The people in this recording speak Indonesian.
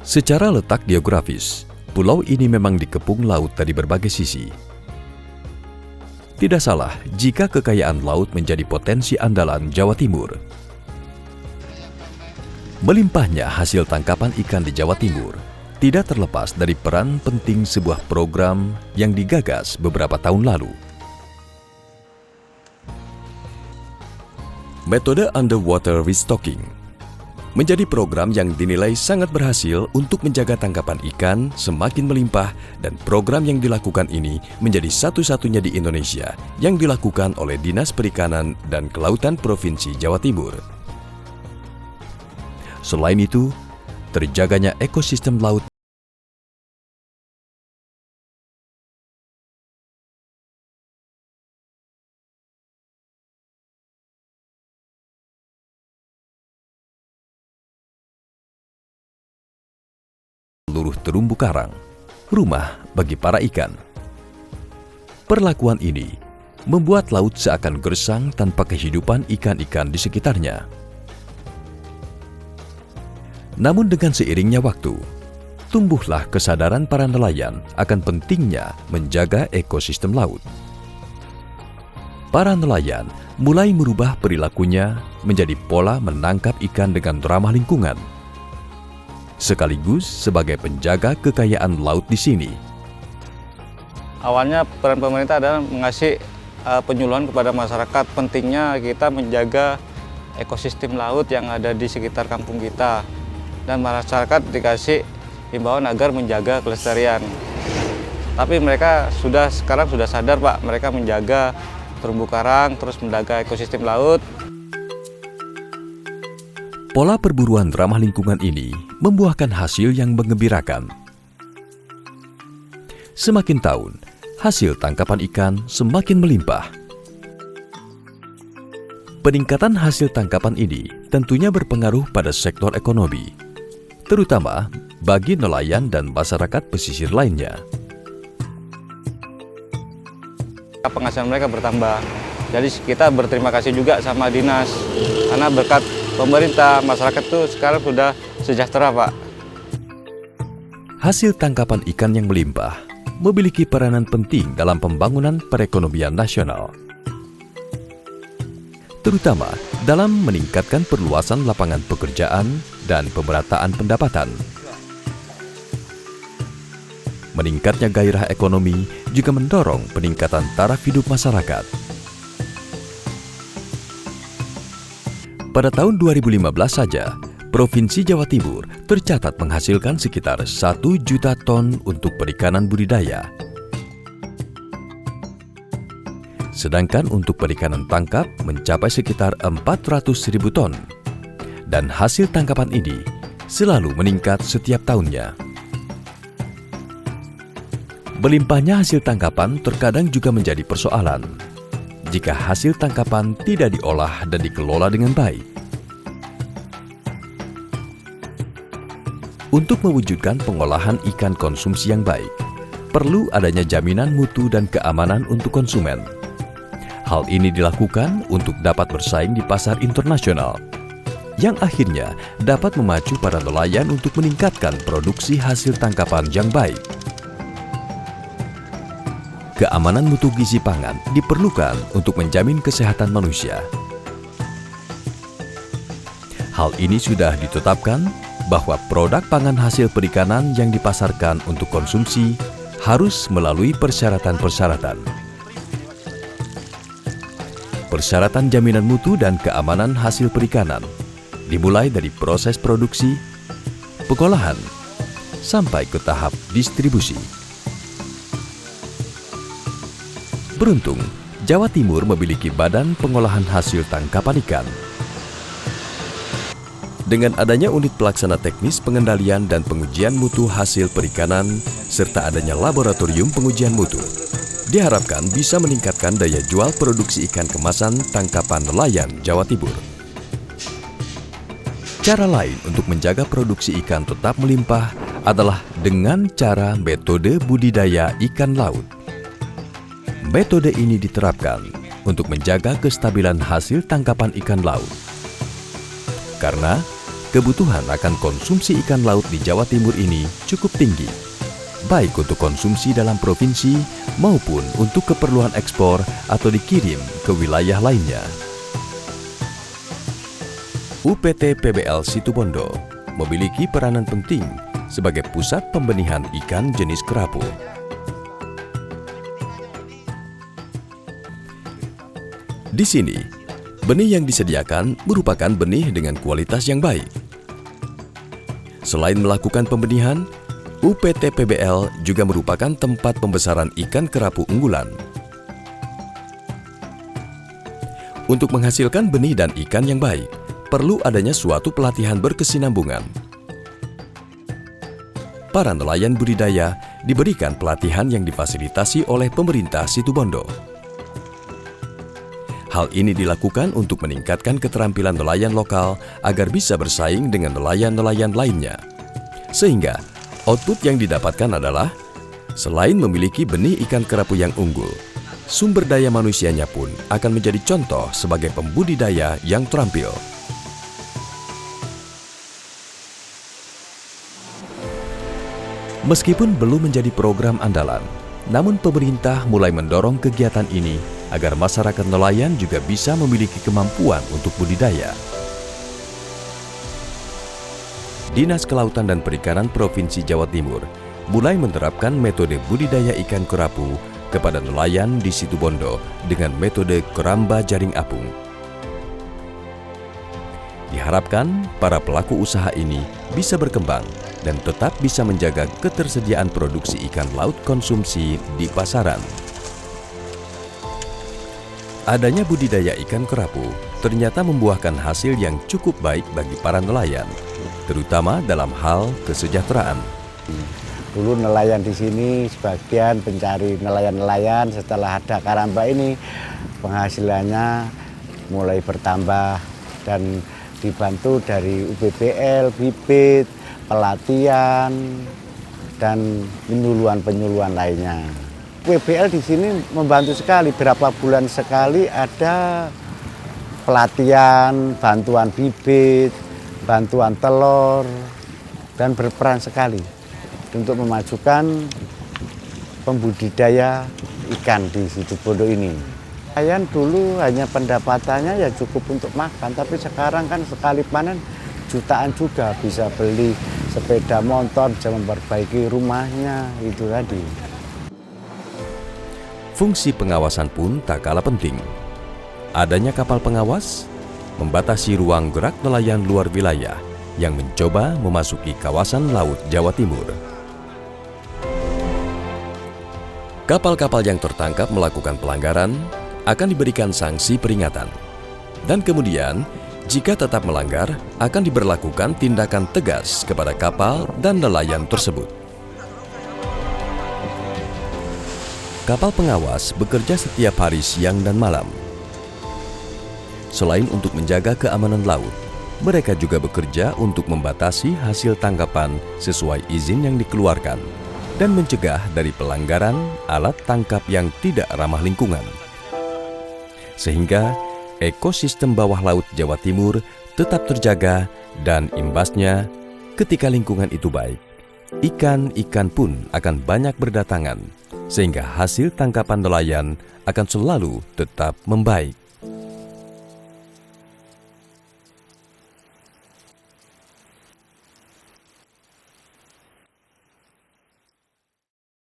Secara letak geografis, pulau ini memang dikepung laut dari berbagai sisi. Tidak salah jika kekayaan laut menjadi potensi andalan Jawa Timur. Melimpahnya hasil tangkapan ikan di Jawa Timur tidak terlepas dari peran penting sebuah program yang digagas beberapa tahun lalu. Metode underwater restocking menjadi program yang dinilai sangat berhasil untuk menjaga tangkapan ikan semakin melimpah, dan program yang dilakukan ini menjadi satu-satunya di Indonesia yang dilakukan oleh Dinas Perikanan dan Kelautan Provinsi Jawa Timur. Selain itu, terjaganya ekosistem laut seluruh terumbu karang, rumah bagi para ikan. Perlakuan ini membuat laut seakan gersang tanpa kehidupan ikan-ikan di sekitarnya. Namun dengan seiringnya waktu, tumbuhlah kesadaran para nelayan akan pentingnya menjaga ekosistem laut. Para nelayan mulai merubah perilakunya menjadi pola menangkap ikan dengan ramah lingkungan, sekaligus sebagai penjaga kekayaan laut di sini. Awalnya peran pemerintah adalah mengasih penyuluhan kepada masyarakat pentingnya kita menjaga ekosistem laut yang ada di sekitar kampung kita, dan masyarakat dikasih himbauan agar menjaga kelestarian. Tapi mereka sekarang sudah sadar, Pak, mereka menjaga terumbu karang, terus menjaga ekosistem laut. Pola perburuan ramah lingkungan ini membuahkan hasil yang menggembirakan. Semakin tahun, hasil tangkapan ikan semakin melimpah. Peningkatan hasil tangkapan ini tentunya berpengaruh pada sektor ekonomi, terutama bagi nelayan dan masyarakat pesisir lainnya. Penghasilan mereka bertambah. Jadi kita berterima kasih juga sama dinas, karena berkat pemerintah, masyarakat tuh sekarang sudah sejahtera, Pak. Hasil tangkapan ikan yang melimpah memiliki peranan penting dalam pembangunan perekonomian nasional, terutama dalam meningkatkan perluasan lapangan pekerjaan dan pemerataan pendapatan. Meningkatnya gairah ekonomi juga mendorong peningkatan taraf hidup masyarakat. Pada tahun 2015 saja, Provinsi Jawa Timur tercatat menghasilkan sekitar 1 juta ton untuk perikanan budidaya. Sedangkan untuk perikanan tangkap mencapai sekitar 400.000 ton. Dan hasil tangkapan ini selalu meningkat setiap tahunnya. Melimpahnya hasil tangkapan terkadang juga menjadi persoalan jika hasil tangkapan tidak diolah dan dikelola dengan baik. Untuk mewujudkan pengolahan ikan konsumsi yang baik, perlu adanya jaminan mutu dan keamanan untuk konsumen. Hal ini dilakukan untuk dapat bersaing di pasar internasional, yang akhirnya dapat memacu para nelayan untuk meningkatkan produksi hasil tangkapan yang baik. Keamanan mutu gizi pangan diperlukan untuk menjamin kesehatan manusia. Hal ini sudah ditetapkan bahwa produk pangan hasil perikanan yang dipasarkan untuk konsumsi harus melalui persyaratan-persyaratan. Persyaratan jaminan mutu dan keamanan hasil perikanan dimulai dari proses produksi, pengolahan, sampai ke tahap distribusi. Beruntung, Jawa Timur memiliki Badan Pengolahan Hasil Tangkapan Ikan. Dengan adanya unit pelaksana teknis pengendalian dan pengujian mutu hasil perikanan, serta adanya laboratorium pengujian mutu, diharapkan bisa meningkatkan daya jual produksi ikan kemasan tangkapan nelayan Jawa Timur. Cara lain untuk menjaga produksi ikan tetap melimpah adalah dengan cara metode budidaya ikan laut. Metode ini diterapkan untuk menjaga kestabilan hasil tangkapan ikan laut. Karena kebutuhan akan konsumsi ikan laut di Jawa Timur ini cukup tinggi, baik untuk konsumsi dalam provinsi maupun untuk keperluan ekspor atau dikirim ke wilayah lainnya. UPT PBL Situbondo memiliki peranan penting sebagai pusat pembenihan ikan jenis kerapu. Di sini, benih yang disediakan merupakan benih dengan kualitas yang baik. Selain melakukan pembenihan, UPT PBL juga merupakan tempat pembesaran ikan kerapu unggulan. Untuk menghasilkan benih dan ikan yang baik, perlu adanya suatu pelatihan berkesinambungan. Para nelayan budidaya diberikan pelatihan yang difasilitasi oleh pemerintah Situbondo. Hal ini dilakukan untuk meningkatkan keterampilan nelayan lokal agar bisa bersaing dengan nelayan-nelayan lainnya. Sehingga output yang didapatkan adalah, selain memiliki benih ikan kerapu yang unggul, sumber daya manusianya pun akan menjadi contoh sebagai pembudidaya yang terampil. Meskipun belum menjadi program andalan, namun pemerintah mulai mendorong kegiatan ini agar masyarakat nelayan juga bisa memiliki kemampuan untuk budidaya. Dinas Kelautan dan Perikanan Provinsi Jawa Timur mulai menerapkan metode budidaya ikan kerapu kepada nelayan di Situbondo dengan metode keramba jaring apung. Diharapkan para pelaku usaha ini bisa berkembang dan tetap bisa menjaga ketersediaan produksi ikan laut konsumsi di pasaran. Adanya budidaya ikan kerapu ternyata membuahkan hasil yang cukup baik bagi para nelayan, terutama dalam hal kesejahteraan. Dulu nelayan di sini sebagian pencari nelayan-nelayan, setelah ada karamba ini penghasilannya mulai bertambah dan dibantu dari UPBL, bibit, pelatihan, dan penyuluhan-penyuluhan lainnya. UPBL di sini membantu sekali, berapa bulan sekali ada pelatihan, bantuan bibit, bantuan telur, dan berperan sekali untuk memajukan pembudidaya ikan di Situbondo ini. Nelayan dulu hanya pendapatannya ya cukup untuk makan, tapi sekarang kan sekali panen jutaan juga, bisa beli sepeda motor, bisa memperbaiki rumahnya, itu tadi. Fungsi pengawasan pun tak kalah penting. Adanya kapal pengawas membatasi ruang gerak nelayan luar wilayah yang mencoba memasuki kawasan laut Jawa Timur. Kapal-kapal yang tertangkap melakukan pelanggaran akan diberikan sanksi peringatan. Dan kemudian, jika tetap melanggar, akan diberlakukan tindakan tegas kepada kapal dan nelayan tersebut. Kapal pengawas bekerja setiap hari siang dan malam. Selain untuk menjaga keamanan laut, mereka juga bekerja untuk membatasi hasil tangkapan sesuai izin yang dikeluarkan dan mencegah dari pelanggaran alat tangkap yang tidak ramah lingkungan. Sehingga ekosistem bawah laut Jawa Timur tetap terjaga dan imbasnya ketika lingkungan itu baik, ikan-ikan pun akan banyak berdatangan sehingga hasil tangkapan nelayan akan selalu tetap membaik.